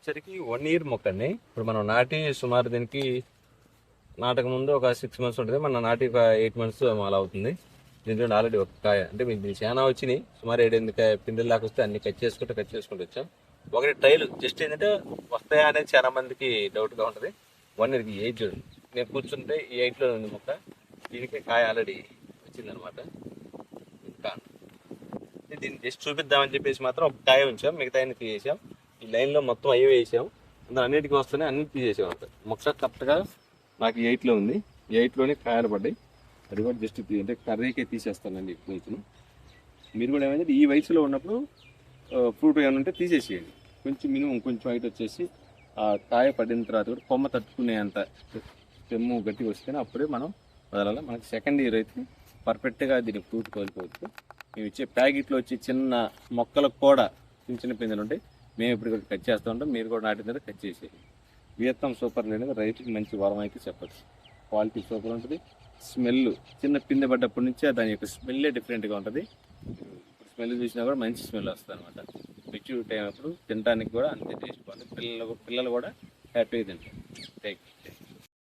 వచ్చరికి 1 ఇయర్ మొక్క అండి. ఇప్పుడు మనం నాటి సుమారు దీనికి నాటక ముందు ఒక 6 months ఉంటుంది, మన నాటి ఒక 8 months అలా అవుతుంది. దీంట్లో ఆల్రెడీ ఒక కాయ అంటే మీకు చాలా వచ్చినాయి, సుమారు 7-8 పిందెలు దాకా వస్తే అన్ని కట్ చేసుకుంటూ వచ్చాం. ఒకటి ట్రైల్ జస్ట్ ఏంటంటే వస్తాయా అనేది చాలా మందికి డౌట్గా ఉంటుంది. 1 yearకి ఎయిట్ చూడండి, నేను కూర్చుంటే ఈ 8లో ఉంది మొక్క. దీనికి కాయ ఆల్రెడీ వచ్చిందనమాట. ఇంకా దీన్ని జస్ట్ చూపిద్దామని చెప్పేసి మాత్రం ఒక కాయ ఉంచాం, మిగతా అన్ని తీసేసాం. ఈ లైన్లో మొత్తం అయ్యే వేసాం, అందులో అన్నిటికీ వస్తేనే అన్ని తీసేసాం అంత. మొక్క కరెక్ట్గా నాకు 8లో ఉంది, 8లోనే కాయలు పడ్డాయి. అది కూడా జస్ట్ అంటే కర్రీకే తీసేస్తానండి కొంచెం. మీరు కూడా ఏమైంది ఈ వయసులో ఉన్నప్పుడు ఫ్రూట్ ఏమైనా ఉంటే తీసేసేయండి. కొంచెం మినిమం కొంచెం హైట్ వచ్చేసి ఆ కాయ పడిన తర్వాత కూడా కొమ్మ తట్టుకునే అంత తెమ్ము గట్టిగా వస్తేనే అప్పుడే మనం వదలాలి. మనకి సెకండ్ ఇయర్ అయితే పర్ఫెక్ట్గా దీన్ని ఫ్రూట్ కోల్పోవచ్చు. మేము ఇచ్చే ప్యాకెట్లో వచ్చి చిన్న మొక్కలకు కూడా చిన్న చిన్న పిందెలు ఉంటాయి, మేము ఇప్పుడు కట్ చేస్తూ ఉంటాం. మీరు కూడా నాటిన తర్వాత కట్ చేసేయండి. వియత్నాం సూపర్ అనేది రైతుకి మంచి వరం అయితే చెప్పచ్చు. క్వాలిటీ సూపర్ ఉంటుంది, స్మెల్ చిన్న పిందె పడ్డప్పటి నుంచే దాని యొక్క స్మెల్లే డిఫరెంట్గా ఉంటుంది. స్మెల్ చూసినా కూడా మంచి స్మెల్ వస్తుంది అనమాట. మెచ్యూర్ టైం అప్పుడు తినడానికి కూడా అంతే టేస్ట్ బాగుంటుంది. పిల్లలు కూడా హ్యాపీగా తింటారు. Thank you.